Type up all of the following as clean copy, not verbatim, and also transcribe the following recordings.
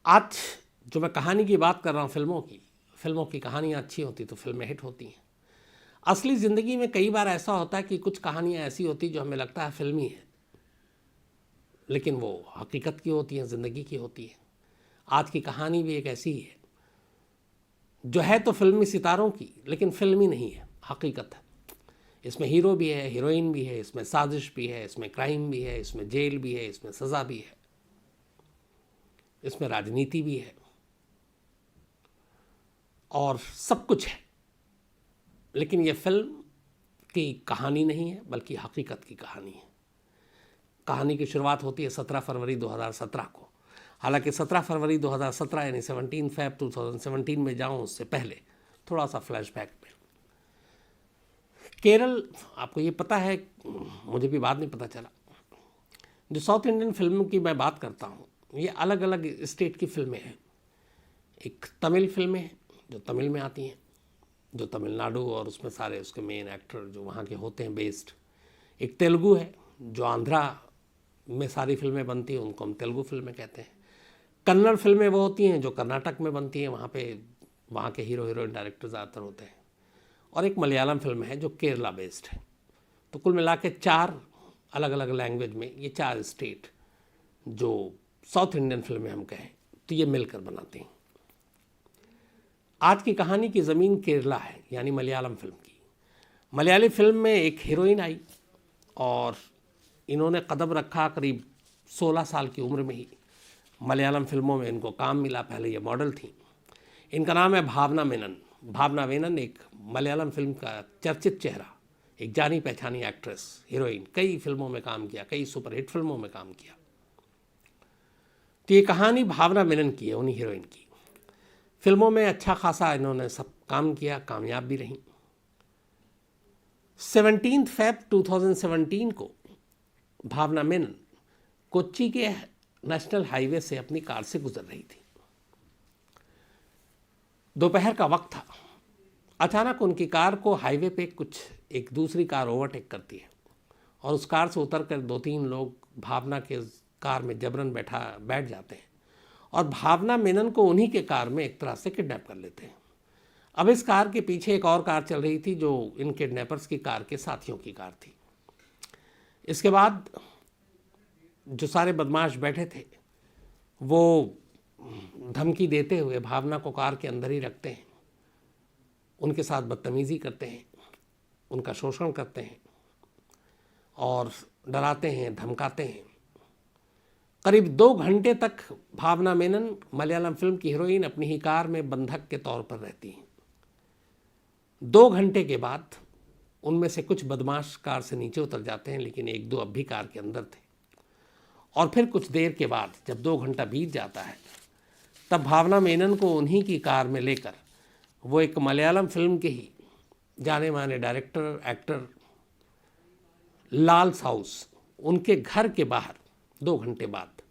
आज जो मैं कहानी की बात कर रहा हूँ फिल्मों की कहानियाँ अच्छी होती तो फिल्में हिट होती हैं। असली ज़िंदगी में कई बार ऐसा होता है कि कुछ कहानियाँ ऐसी होती जो हमें लगता है फिल्मी है, लेकिन वो हकीकत की होती हैं, ज़िंदगी की होती है। आज की कहानी भी एक ऐसी ही है जो है तो फिल्मी सितारों की, लेकिन फिल्मी नहीं है, हकीकत है। इसमें हीरो भी है, हीरोइन भी है, इसमें साजिश भी है, इसमें क्राइम भी है, इसमें जेल भी है, इसमें सज़ा भी है, इसमें राजनीति भी है और सब कुछ है। लेकिन ये फिल्म की कहानी नहीं है, बल्कि हकीकत की कहानी है। कहानी की शुरुआत होती है 17 फरवरी 2017 को। हालांकि 17 फरवरी 2017 यानी 17 फ़रवरी 2017 में जाऊं उससे पहले थोड़ा सा फ्लैशबैक में। केरल, आपको ये पता है, मुझे भी बाद में पता चला, जो साउथ इंडियन फिल्मों की मैं बात करता हूँ ये अलग अलग स्टेट की फिल्में हैं। एक तमिल फिल्में हैं जो तमिल में आती हैं, जो तमिलनाडु और उसमें सारे उसके मेन एक्टर जो वहाँ के होते हैं बेस्ड। एक तेलुगु है जो आंध्रा में सारी फिल्में बनती हैं, उनको हम तेलुगु फिल्में कहते हैं। कन्नड़ फिल्में वो होती हैं जो कर्नाटक में बनती हैं, वहाँ पे वहाँ के हीरो हीरोइन डायरेक्टर ज़्यादातर होते हैं। और एक मलयालम फिल्म है जो केरला बेस्ड है। तो कुल मिला के 4 अलग अलग लैंग्वेज में ये 4 स्टेट जो साउथ इंडियन फिल्में हम कहें तो ये मिलकर बनाती हैं। आज की कहानी की ज़मीन केरला है, यानी मलयालम फिल्म की। मलयाली फिल्म में एक हीरोइन आई और इन्होंने कदम रखा करीब 16 साल की उम्र में ही मलयालम फिल्मों में इनको काम मिला। पहले ये मॉडल थी। इनका नाम है भावना मेनन। भावना मेनन एक मलयालम फिल्म का चर्चित चेहरा, एक जानी पहचानी एक्ट्रेस, हीरोइन, कई फिल्मों में काम किया, कई सुपरहिट फिल्मों में काम किया। तो ये कहानी भावना मेनन की है, उन्हीं हीरोइन की। फिल्मों में अच्छा खासा इन्होंने सब काम किया, कामयाब भी रहीं। 17 फ़रवरी 2017 को भावना मेनन कोच्चि के नेशनल हाईवे से अपनी कार से गुजर रही थी। दोपहर का वक्त था। अचानक उनकी कार को हाईवे पे एक दूसरी कार ओवरटेक करती है और उस कार से उतरकर 2-3 लोग भावना के कार में जबरन बैठ जाते हैं और भावना मेनन को उन्हीं के कार में एक तरह से किडनैप कर लेते हैं। अब इस कार के पीछे एक और कार चल रही थी जो इन किडनैपर्स की कार के साथियों की कार थी। इसके बाद जो सारे बदमाश बैठे थे वो धमकी देते हुए भावना को कार के अंदर ही रखते हैं, उनके साथ बदतमीज़ी करते हैं, उनका शोषण करते हैं और डराते हैं, धमकाते हैं। करीब 2 घंटे तक भावना मेनन, मलयालम फिल्म की हीरोइन, अपनी ही कार में बंधक के तौर पर रहती हैं। 2 घंटे के बाद उनमें से कुछ बदमाश कार से नीचे उतर जाते हैं, लेकिन 1-2 अब भी कार के अंदर थे। और फिर कुछ देर के बाद जब 2 घंटा बीत जाता है तब भावना मेनन को उन्हीं की कार में लेकर वो एक मलयालम फिल्म के ही जाने माने डायरेक्टर एक्टर लाल साउस उनके घर के बाहर 2 घंटे बाद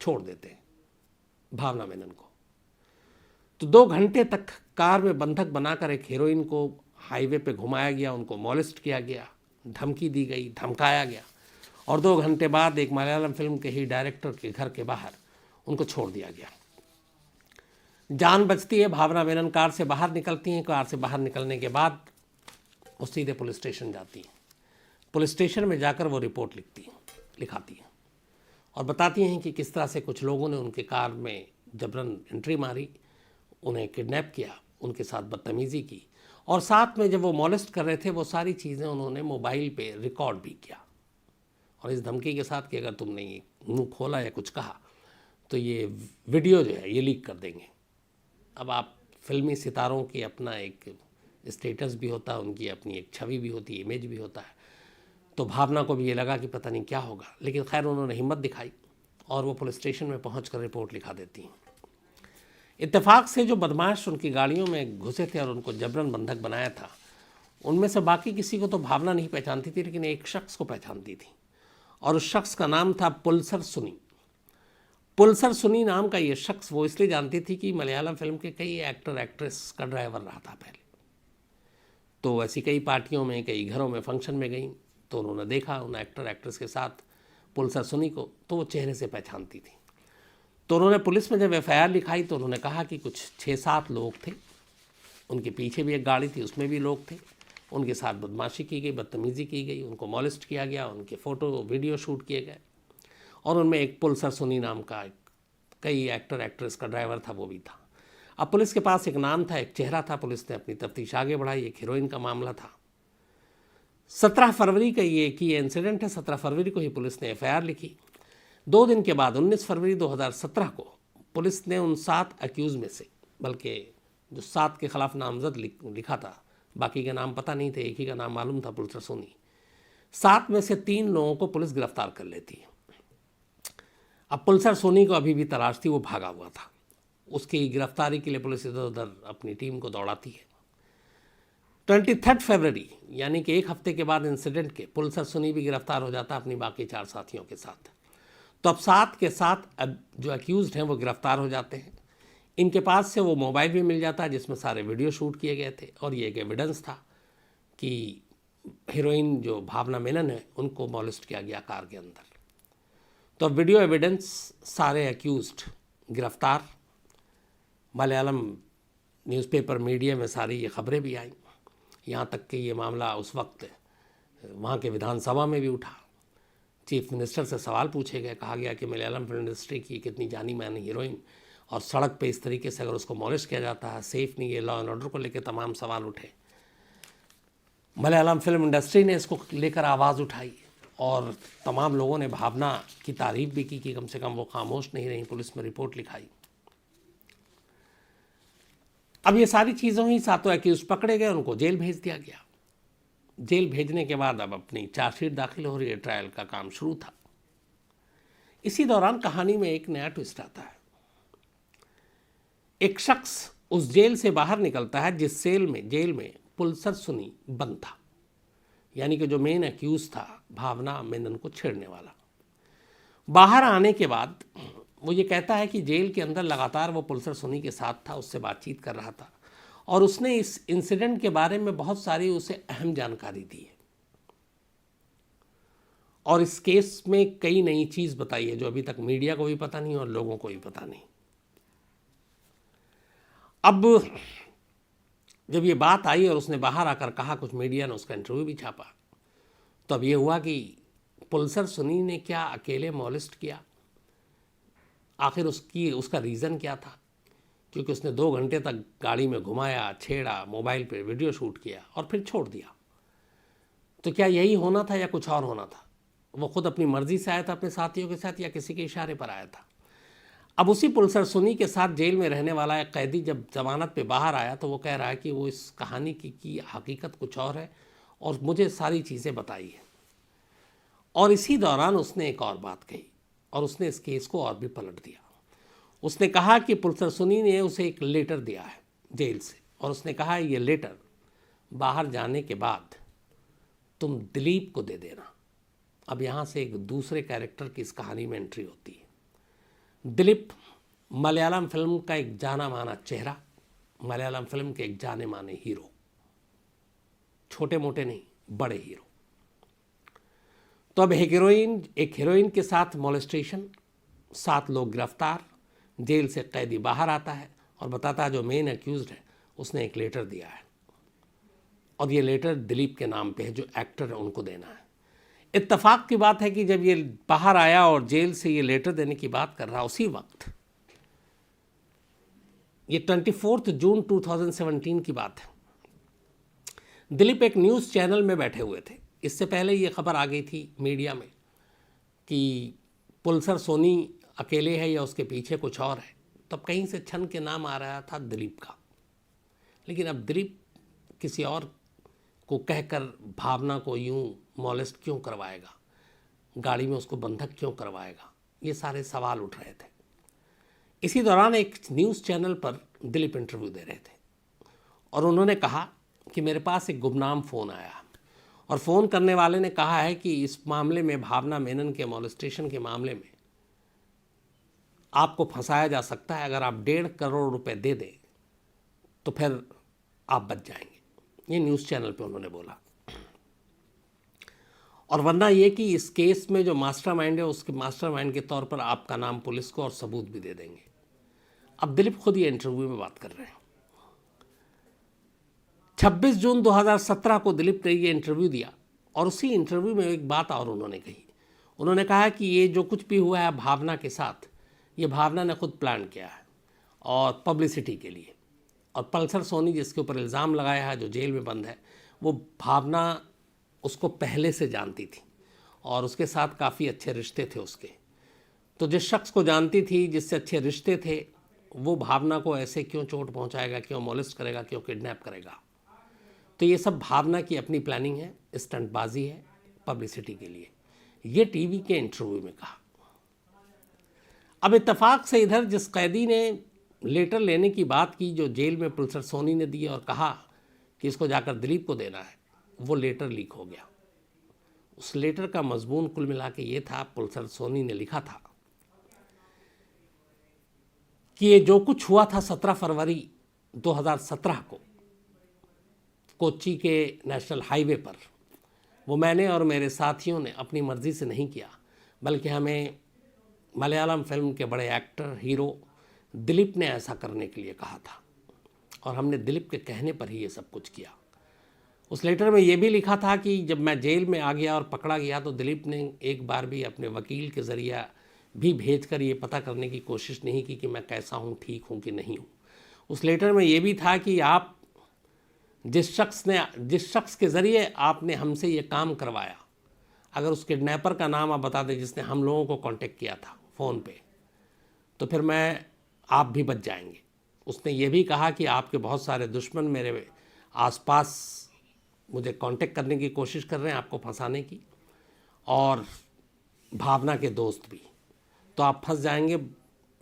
छोड़ देते हैं भावना मेनन को। तो 2 घंटे तक कार में बंधक बनाकर एक हीरोइन को हाईवे पे घुमाया गया, उनको मॉलेस्ट किया गया, धमकी दी गई, धमकाया गया और 2 घंटे बाद एक मलयालम फिल्म के ही डायरेक्टर के घर के बाहर उनको छोड़ दिया गया। जान बचती है, भावना मेनन कार से बाहर निकलती हैं। कार से बाहर निकलने के बाद वो सीधे पुलिस स्टेशन जाती हैं। पुलिस स्टेशन में जाकर वो रिपोर्ट लिखाती हैं और बताती हैं कि किस तरह से कुछ लोगों ने उनके कार में जबरन एंट्री मारी, उन्हें किडनैप किया, उनके साथ बदतमीज़ी की और साथ में जब वो मॉलेस्ट कर रहे थे वो सारी चीज़ें उन्होंने मोबाइल पे रिकॉर्ड भी किया और इस धमकी के साथ कि अगर तुमने ये मुँह खोला या कुछ कहा तो ये वीडियो जो है ये लीक कर देंगे। अब आप फिल्मी सितारों की अपना एक स्टेटस भी होता है, उनकी अपनी एक छवि भी होती है, इमेज भी होता है। तो भावना को भी ये लगा कि पता नहीं क्या होगा, लेकिन खैर उन्होंने हिम्मत दिखाई और वो पुलिस स्टेशन में पहुंचकर रिपोर्ट लिखा देती हैं। इत्तेफाक से जो बदमाश उनकी गाड़ियों में घुसे थे और उनको जबरन बंधक बनाया था, उनमें से बाकी किसी को तो भावना नहीं पहचानती थी, लेकिन एक शख्स को पहचानती थी और उस शख्स का नाम था पुलसर सुनी। पुलसर सुनी नाम का ये शख्स वो इसलिए जानती थी कि मलयालम फिल्म के कई एक्टर एक्ट्रेस का ड्राइवर रहा था पहले। तो ऐसी कई पार्टियों में, कई घरों में, फंक्शन में गई तो उन्होंने देखा उन एक्टर एक्ट्रेस के साथ पुलसर सुनी को, तो वो चेहरे से पहचानती थी। तो उन्होंने पुलिस में जब एफआईआर लिखाई तो उन्होंने कहा कि कुछ 6-7 लोग थे, उनके पीछे भी एक गाड़ी थी, उसमें भी लोग थे, उनके साथ बदमाशी की गई, बदतमीज़ी की गई, उनको मॉलेस्ट किया गया, उनके फ़ोटो वीडियो शूट किए गए, और उनमें एक पुलसर सुनी नाम का कई एक्टर एक्ट्रेस का ड्राइवर था, वो भी था। अब पुलिस के पास एक नाम था, एक चेहरा था, पुलिस ने अपनी तफ्तीश आगे बढ़ाई, एक हीरोइन का मामला था। 17 फरवरी का ये इंसिडेंट है, 17 फरवरी को ही पुलिस ने एफआईआर लिखी। 2 दिन के बाद 19 फरवरी 2017 को पुलिस ने उन 7 अक्यूज़ में से, बल्कि जो 7 के खिलाफ नामजद लिखा था, बाकी के नाम पता नहीं थे, एक ही का नाम मालूम था, पुलसर सोनी, 7 में से 3 लोगों को पुलिस गिरफ्तार कर लेती है। अब पुलसर सोनी को अभी भी तलाश थी, वो भागा हुआ था, उसकी गिरफ्तारी के लिए पुलिस इधर उधर अपनी टीम को दौड़ाती है। 23 फरवरी यानी कि एक हफ्ते के बाद इंसिडेंट के, पुलसर सोनी भी गिरफ्तार हो जाता अपनी बाकी 4 साथियों के साथ। तो अब 7 के 7 अब जो अक्यूज़ड हैं वो गिरफ्तार हो जाते हैं। इनके पास से वो मोबाइल भी मिल जाता है जिसमें सारे वीडियो शूट किए गए थे, और ये एक एविडेंस था कि हीरोइन जो भावना मेनन है उनको मॉलेस्ट किया गया कार के अंदर। तो वीडियो एविडेंस, सारे अक्यूज़ड गिरफ्तार, मलयालम न्यूज़पेपर मीडिया में सारी ये खबरें भी आईं, यहाँ तक कि ये मामला उस वक्त वहाँ के विधानसभा में भी उठा। चीफ मिनिस्टर से सवाल पूछे गए, कहा गया कि मलयालम फिल्म इंडस्ट्री की कितनी जानी मानी हीरोइन, और सड़क पे इस तरीके से अगर उसको मॉलिश किया जाता है, सेफ नहीं है, लॉ एंड ऑर्डर को लेकर तमाम सवाल उठे। मलयालम फिल्म इंडस्ट्री ने इसको लेकर आवाज़ उठाई, और तमाम लोगों ने भावना की तारीफ भी की कि कम से कम वो खामोश नहीं रही, पुलिस में रिपोर्ट लिखाई। अब ये सारी चीज़ों ही 7 एक्यूज़ पकड़े गए, उनको जेल भेज दिया गया। जेल भेजने के बाद अब अपनी चार्जशीट दाखिल हो रही है, ट्रायल का काम शुरू था। इसी दौरान कहानी में एक नया ट्विस्ट आता है। एक शख्स उस जेल से बाहर निकलता है जिस जेल में पुलसर सुनी बंद था, यानी कि जो मेन एक्यूज था भावना मेनन को छेड़ने वाला। बाहर आने के बाद वो ये कहता है कि जेल के अंदर लगातार वो पुलसर सुनी के साथ था, उससे बातचीत कर रहा था, और उसने इस इंसिडेंट के बारे में बहुत सारी उसे अहम जानकारी दी है, और इस केस में कई नई चीज़ बताई है जो अभी तक मीडिया को भी पता नहीं और लोगों को भी पता नहीं। अब जब ये बात आई और उसने बाहर आकर कहा, कुछ मीडिया ने उसका इंटरव्यू भी छापा, तो अब ये हुआ कि पुलसर सुनी ने क्या अकेले मॉलेस्ट किया, आखिर उसका रीज़न क्या था, क्योंकि उसने 2 घंटे तक गाड़ी में घुमाया, छेड़ा, मोबाइल पे वीडियो शूट किया और फिर छोड़ दिया। तो क्या यही होना था या कुछ और होना था? वो खुद अपनी मर्जी से आया था अपने साथियों के साथ, या किसी के इशारे पर आया था? अब उसी पुलसर सुनी के साथ जेल में रहने वाला एक कैदी जब जमानत पे बाहर आया तो वो कह रहा है कि वो इस कहानी की हकीकत कुछ और है, और मुझे सारी चीज़ें बताई है। और इसी दौरान उसने एक और बात कही, और उसने इस केस को और भी पलट दिया। उसने कहा कि पुलसर सुनी ने उसे एक लेटर दिया है जेल से, और उसने कहा ये लेटर बाहर जाने के बाद तुम दिलीप को दे देना। अब यहाँ से एक दूसरे कैरेक्टर की इस कहानी में एंट्री होती है। दिलीप मलयालम फिल्म का एक जाना माना चेहरा, मलयालम फिल्म के एक जाने माने हीरो, छोटे मोटे नहीं, बड़े हीरो। तो अब एक हीरोइन के साथ मॉलेस्टेशन, 7 लोग गिरफ्तार, जेल से कैदी बाहर आता है और बताता है जो मेन एक्यूज्ड है उसने एक लेटर दिया है, और ये लेटर दिलीप के नाम पे है, जो एक्टर है उनको देना है। इत्तेफाक की बात है कि जब ये बाहर आया और जेल से ये लेटर देने की बात कर रहा, उसी वक्त ये 24 जून 2017 की बात है, दिलीप एक न्यूज़ चैनल में बैठे हुए थे। इससे पहले ये खबर आ गई थी मीडिया में कि पुलसर सोनी अकेले है या उसके पीछे कुछ और है, तब कहीं से छन के नाम आ रहा था दिलीप का। लेकिन अब दिलीप किसी और को कहकर भावना को यूं मॉलेस्ट क्यों करवाएगा, गाड़ी में उसको बंधक क्यों करवाएगा, ये सारे सवाल उठ रहे थे। इसी दौरान एक न्यूज़ चैनल पर दिलीप इंटरव्यू दे रहे थे, और उन्होंने कहा कि मेरे पास एक गुमनाम फ़ोन आया, और फ़ोन करने वाले ने कहा है कि इस मामले में, भावना मेनन के मॉलेस्टेशन के मामले में आपको फंसाया जा सकता है, अगर आप 1.5 करोड़ रुपए दे दें तो फिर आप बच जाएंगे। ये न्यूज़ चैनल पे उन्होंने बोला। और वरना ये कि इस केस में जो मास्टरमाइंड है उसके मास्टरमाइंड के तौर पर आपका नाम पुलिस को और सबूत भी दे देंगे। अब दिलीप खुद ये इंटरव्यू में बात कर रहे हैं। 26 जून 2017 को दिलीप ने ये इंटरव्यू दिया और उसी इंटरव्यू में एक बात और उन्होंने कही। उन्होंने कहा कि ये जो कुछ भी हुआ है भावना के साथ, ये भावना ने खुद प्लान किया है और पब्लिसिटी के लिए। और पल्सर सोनी जिसके ऊपर इल्ज़ाम लगाया है, जो जेल में बंद है, वो भावना उसको पहले से जानती थी और उसके साथ काफ़ी अच्छे रिश्ते थे उसके। तो जिस शख्स को जानती थी, जिससे अच्छे रिश्ते थे, वो भावना को ऐसे क्यों चोट पहुंचाएगा, क्यों मोलिस्ट करेगा, क्यों किडनैप करेगा। तो ये सब भावना की अपनी प्लानिंग है, स्टंटबाजी है पब्लिसिटी के लिए। ये टीवी के इंटरव्यू में कहा। अब इत्तेफाक से इधर जिस कैदी ने लेटर लेने की बात की जो जेल में पल्सर सोनी ने दी और कहा कि इसको जाकर दिलीप को देना है, वो लेटर लीक हो गया। उस लेटर का मजमून कुल मिला के ये था, पल्सर सोनी ने लिखा था कि ये जो कुछ हुआ था 17 फरवरी 2017 को कोच्चि के नेशनल हाईवे पर, वो मैंने और मेरे साथियों ने अपनी मर्ज़ी से नहीं किया, बल्कि हमें मलयालम फिल्म के बड़े एक्टर हीरो दिलीप ने ऐसा करने के लिए कहा था और हमने दिलीप के कहने पर ही ये सब कुछ किया। उस लेटर में ये भी लिखा था कि जब मैं जेल में आ गया और पकड़ा गया तो दिलीप ने एक बार भी अपने वकील के ज़रिए भी भेजकर ये पता करने की कोशिश नहीं की कि मैं कैसा हूँ, ठीक हूँ कि नहीं हूँ। उस लेटर में ये भी था कि आप जिस शख्स के ज़रिए आपने हमसे ये काम करवाया, अगर उस किडनैपर का नाम आप बता दें जिसने हम लोगों को कांटेक्ट किया था फ़ोन पे, तो फिर आप भी बच जाएंगे। उसने ये भी कहा कि आपके बहुत सारे दुश्मन मेरे आसपास मुझे कांटेक्ट करने की कोशिश कर रहे हैं आपको फंसाने की, और भावना के दोस्त भी, तो आप फंस जाएंगे।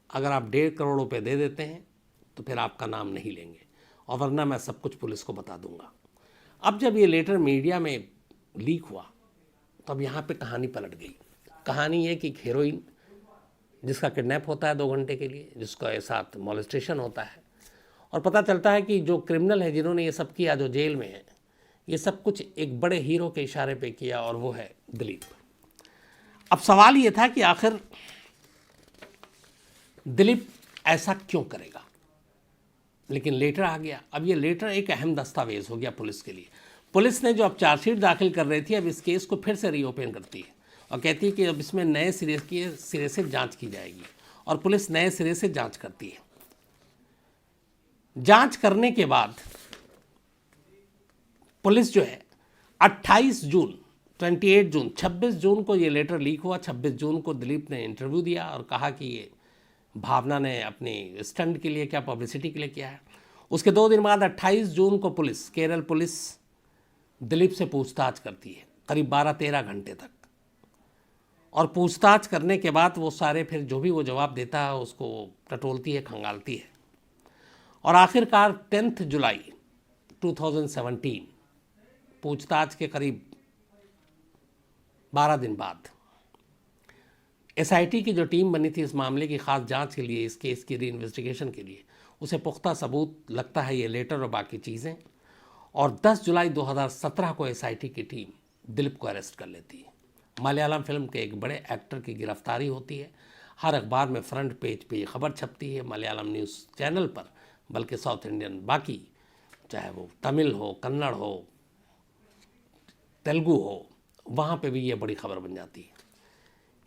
अगर आप 1.5 करोड़ रुपए दे देते हैं तो फिर आपका नाम नहीं लेंगे, और वरना मैं सब कुछ पुलिस को बता दूंगा। अब जब ये लेटर मीडिया में लीक हुआ तो अब यहाँ पे कहानी पलट गई। कहानी ये कि एक हीरोइन जिसका किडनैप होता है 2 घंटे के लिए, जिसका साथ मॉलेस्टेशन होता है, और पता चलता है कि जो क्रिमिनल है जिन्होंने ये सब किया, जो जेल में है, ये सब कुछ एक बड़े हीरो के इशारे पे किया, और वो है दिलीप। अब सवाल ये था कि आखिर दिलीप ऐसा क्यों करेगा, लेकिन लेटर आ गया। अब ये लेटर एक अहम दस्तावेज हो गया पुलिस के लिए। पुलिस ने जो अब चार्जशीट दाखिल कर रही थी, अब इस केस को फिर से रीओपन करती है और कहती है कि अब इसमें नए सिरे से जांच की जाएगी, और पुलिस नए सिरे से जांच करती है। जांच करने के बाद पुलिस जो है 28 जून 26 जून को ये लेटर लीक हुआ। 26 जून को दिलीप ने इंटरव्यू दिया और कहा कि ये भावना ने अपनी स्टंट के लिए क्या, पब्लिसिटी के लिए किया है। उसके 2 दिन बाद 28 जून को केरल पुलिस दिलीप से पूछताछ करती है करीब 12-13 घंटे तक, और पूछताछ करने के बाद वो सारे फिर जो भी वो जवाब देता है उसको टटोलती है, खंगालती है, और आखिरकार 10 जुलाई 2017 पूछताछ के करीब 12 दिन बाद एसआईटी की जो टीम बनी थी इस मामले की खास जांच के लिए, इस केस की रीइन्वेस्टिगेशन के लिए, उसे पुख्ता सबूत लगता है ये लेटर और बाकी चीज़ें, और 10 जुलाई 2017 को एसआईटी की टीम दिलीप को अरेस्ट कर लेती है। मलयालम फिल्म के एक बड़े एक्टर की गिरफ्तारी होती है। हर अखबार में फ्रंट पेज पे ये खबर छपती है, मलयालम न्यूज़ चैनल पर, बल्कि साउथ इंडियन बाकी, चाहे वो तमिल हो, कन्नड़ हो, तेलुगु हो, वहाँ पे भी ये बड़ी खबर बन जाती है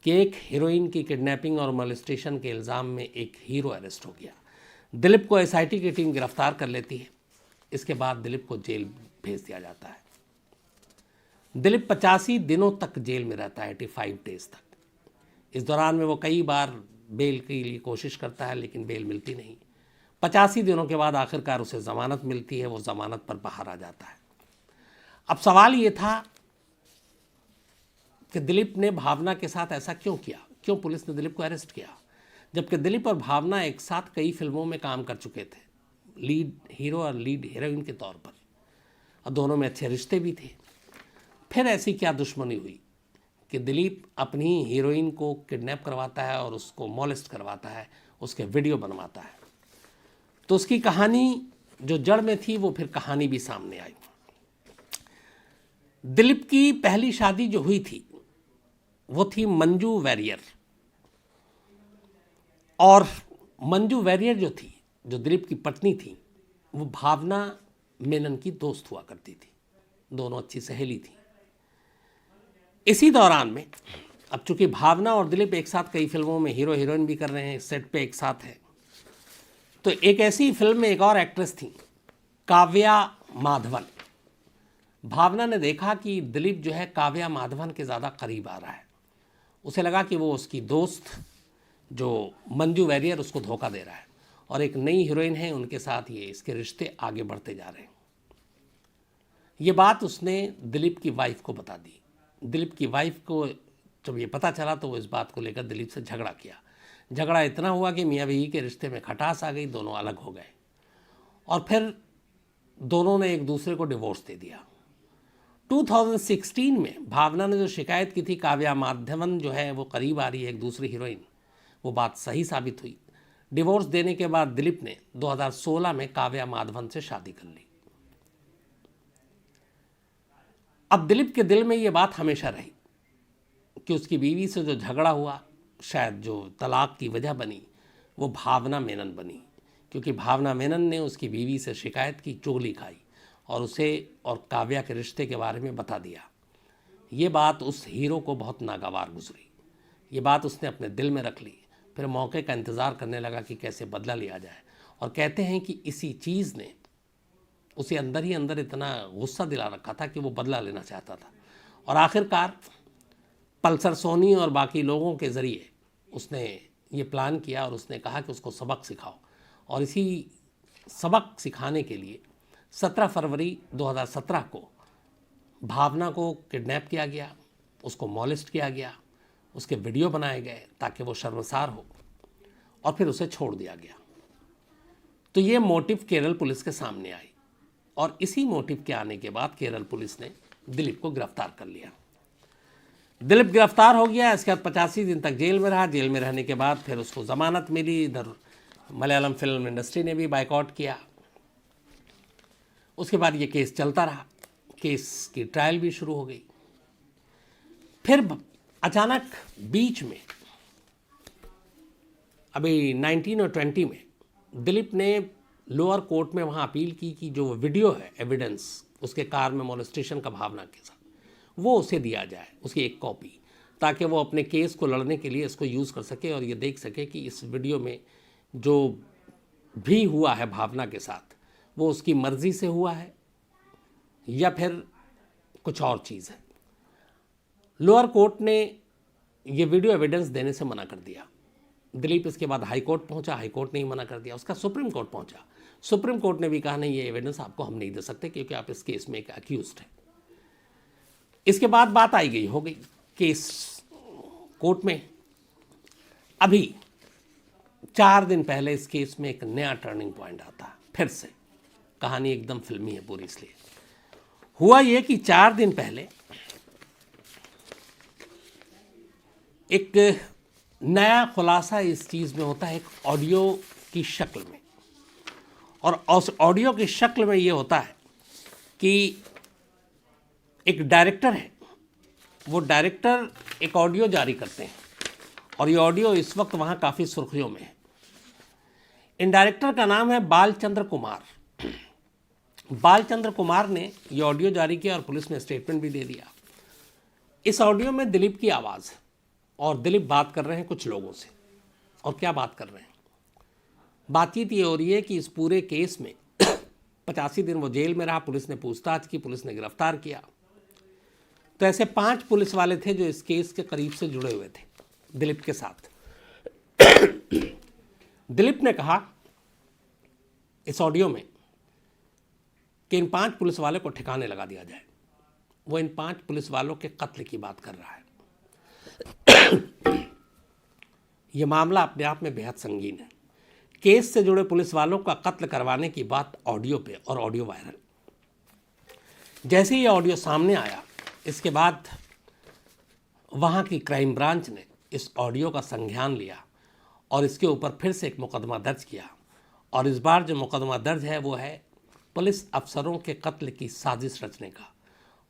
कि एक हीरोइन की किडनैपिंग और मोलेस्टेशन के इल्ज़ाम में एक हीरो अरेस्ट हो गया। दिलीप को एसआईटी की टीम गिरफ्तार कर लेती है। इसके बाद दिलीप को जेल भेज दिया जाता है। दिलीप 85 दिनों तक जेल में रहता है, 85 डेज तक। इस दौरान में वो कई बार बेल के लिए कोशिश करता है, लेकिन बेल मिलती नहीं। 85 दिनों के बाद आखिरकार उसे ज़मानत मिलती है, वो ज़मानत पर बाहर आ जाता है। अब सवाल ये था कि दिलीप ने भावना के साथ ऐसा क्यों किया, क्यों पुलिस ने दिलीप को अरेस्ट किया, जबकि दिलीप और भावना एक साथ कई फिल्मों में काम कर चुके थे, लीड हीरो और लीड हीरोइन के तौर पर, और दोनों में अच्छे रिश्ते भी थे। फिर ऐसी क्या दुश्मनी हुई कि दिलीप अपनी हीरोइन को किडनैप करवाता है और उसको मोलेस्ट करवाता है, उसके वीडियो बनवाता है। तो उसकी कहानी जो जड़ में थी वो फिर कहानी भी सामने आई। दिलीप की पहली शादी जो हुई थी वो थी मंजू वैरियर, और मंजू वैरियर जो थी, जो दिलीप की पत्नी थी, वो भावना मेनन की दोस्त हुआ करती थी। दोनों अच्छी सहेली थी। इसी दौरान में अब चूंकि भावना और दिलीप एक साथ कई फिल्मों में हीरो हीरोइन भी कर रहे हैं, सेट पे एक साथ है, तो एक ऐसी फिल्म में एक और एक्ट्रेस थी, काव्या माधवन। भावना ने देखा कि दिलीप जो है काव्या माधवन के ज़्यादा करीब आ रहा है। उसे लगा कि वो उसकी दोस्त जो मंजू वैरियर उसको धोखा दे रहा है, और एक नई हीरोइन है, उनके साथ ये इसके रिश्ते आगे बढ़ते जा रहे हैं। ये बात उसने दिलीप की वाइफ को बता दी। दिलीप की वाइफ को जब ये पता चला तो वो इस बात को लेकर दिलीप से झगड़ा किया। झगड़ा इतना हुआ कि मियाँ बीवी के रिश्ते में खटास आ गई, दोनों अलग हो गए, और फिर दोनों ने एक दूसरे को डिवोर्स दे दिया। 2016 में भावना ने जो शिकायत की थी काव्या माधवन जो है वो करीब आ रही है एक दूसरी हीरोइन, वो बात सही साबित हुई। डिवोर्स देने के बाद दिलीप ने 2016 में काव्या माधवन से शादी कर ली। अब दिलीप के दिल में ये बात हमेशा रही कि उसकी बीवी से जो झगड़ा हुआ, शायद जो तलाक की वजह बनी, वो भावना मेनन बनी, क्योंकि भावना मेनन ने उसकी बीवी से शिकायत की, चुगली खाई और उसे और काव्या के रिश्ते के बारे में बता दिया। ये बात उस हीरो को बहुत नागवार गुजरी। ये बात उसने अपने दिल में रख ली। फिर मौके का इंतज़ार करने लगा कि कैसे बदला लिया जाए, और कहते हैं कि इसी चीज़ ने उसे अंदर ही अंदर इतना गुस्सा दिला रखा था कि वो बदला लेना चाहता था। और आखिरकार पल्सर सोनी और बाकी लोगों के ज़रिए उसने ये प्लान किया, और उसने कहा कि उसको सबक सिखाओ। और इसी सबक सिखाने के लिए 17 फरवरी 2017 को भावना को किडनैप किया गया, उसको मॉलेस्ट किया गया, उसके वीडियो बनाए गए ताकि वो शर्मसार हो, और फिर उसे छोड़ दिया गया। तो ये मोटिव केरल पुलिस के सामने आई, और इसी मोटिव के आने के बाद केरल पुलिस ने दिलीप को गिरफ्तार कर लिया। दिलीप गिरफ्तार हो गया। इसके बाद 85 दिन तक जेल में रहा। जेल में रहने के बाद फिर उसको ज़मानत मिली। इधर मलयालम फिल्म इंडस्ट्री ने भी बायकॉट किया। उसके बाद ये केस चलता रहा। केस की ट्रायल भी शुरू हो गई। फिर अचानक बीच में अभी 19 और 20 में दिलीप ने लोअर कोर्ट में वहाँ अपील की कि जो वीडियो है एविडेंस उसके कार में मोलेस्टेशन का भावना के साथ, वो उसे दिया जाए, उसकी एक कॉपी, ताकि वो अपने केस को लड़ने के लिए इसको यूज़ कर सके और ये देख सके कि इस वीडियो में जो भी हुआ है भावना के साथ वो उसकी मर्ज़ी से हुआ है या फिर कुछ और चीज़ है। लोअर कोर्ट ने ये वीडियो एविडेंस देने से मना कर दिया। दिलीप इसके बाद हाई कोर्ट पहुंचा, हाई कोर्ट ने ही मना कर दिया। उसका सुप्रीम कोर्ट पहुंचा, सुप्रीम कोर्ट ने भी कहा नहीं, ये एविडेंस आपको हम नहीं दे सकते क्योंकि आप इस केस में एक अक्यूज्ड हैं। इसके बाद बात आई गई, हो गई केस कोर्ट में। अभी 4 दिन पहले इस केस में एक नया टर्निंग पॉइंट आता है। फिर से कहानी एकदम फिल्मी है पूरी। इसलिए हुआ ये कि 4 दिन पहले एक नया खुलासा इस चीज़ में होता है, एक ऑडियो की शक्ल में। और उस ऑडियो की शक्ल में ये होता है कि एक डायरेक्टर है, वो डायरेक्टर एक ऑडियो जारी करते हैं, और ये ऑडियो इस वक्त वहाँ काफ़ी सुर्खियों में है। इन डायरेक्टर का नाम है बालचंद्र कुमार। बालचंद्र कुमार ने ये ऑडियो जारी किया और पुलिस ने स्टेटमेंट भी दे दिया। इस ऑडियो में दिलीप की आवाज़ है और दिलीप बात कर रहे हैं कुछ लोगों से। और क्या बात कर रहे हैं? बातचीत ये हो रही है कि इस पूरे केस में 85 दिन वो जेल में रहा, पुलिस ने पूछताछ की, पुलिस ने गिरफ्तार किया। तो ऐसे 5 पुलिस वाले थे जो इस केस के करीब से जुड़े हुए थे दिलीप के साथ। दिलीप ने कहा इस ऑडियो में कि इन 5 पुलिस वालों को ठिकाने लगा दिया जाए। वो इन 5 पुलिस वालों के कत्ल की बात कर रहा है। यह मामला अपने आप में बेहद संगीन है। केस से जुड़े पुलिस वालों का कत्ल करवाने की बात ऑडियो पे, और ऑडियो वायरल। जैसे ही ऑडियो सामने आया, इसके बाद वहाँ की क्राइम ब्रांच ने इस ऑडियो का संज्ञान लिया और इसके ऊपर फिर से एक मुकदमा दर्ज किया। और इस बार जो मुकदमा दर्ज है वो है पुलिस अफसरों के कत्ल की साजिश रचने का।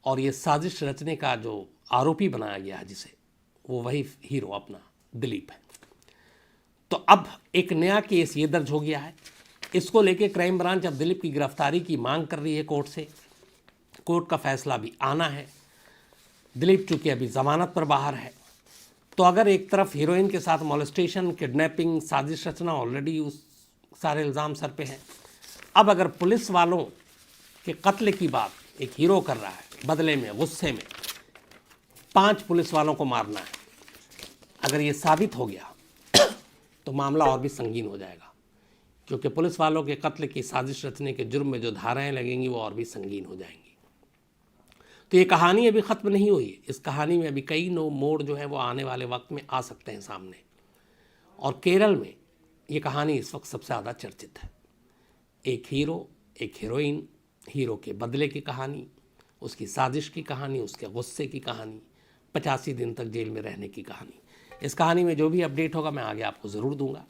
और ये साजिश रचने का जो आरोपी बनाया गया है जिसे, वो वही हीरो अपना दिलीप है। तो अब एक नया केस ये दर्ज हो गया है। इसको लेके क्राइम ब्रांच अब दिलीप की गिरफ्तारी की मांग कर रही है कोर्ट से। कोर्ट का फैसला भी आना है। दिलीप चूंकि अभी जमानत पर बाहर है, तो अगर एक तरफ हीरोइन के साथ मॉलेस्टेशन, किडनैपिंग, साजिश रचना ऑलरेडी उस सारे इल्ज़ाम सर पे हैं, अब अगर पुलिस वालों के कत्ल की बात एक हीरो कर रहा है, बदले में, गुस्से में 5 पुलिस वालों को मारना है, अगर ये साबित हो गया तो मामला और भी संगीन हो जाएगा, क्योंकि पुलिस वालों के कत्ल की साजिश रचने के जुर्म में जो धाराएं लगेंगी वो और भी संगीन हो जाएंगी। तो ये कहानी अभी ख़त्म नहीं हुई है। इस कहानी में अभी कई मोड़ जो है वो आने वाले वक्त में आ सकते हैं सामने। और केरल में ये कहानी इस वक्त सबसे ज़्यादा चर्चित है। एक हीरो, एक हीरोइन, हीरो के बदले की कहानी, उसकी साजिश की कहानी, उसके गुस्से की कहानी, 85 दिन तक जेल में रहने की कहानी। इस कहानी में जो भी अपडेट होगा मैं आगे आपको ज़रूर दूंगा।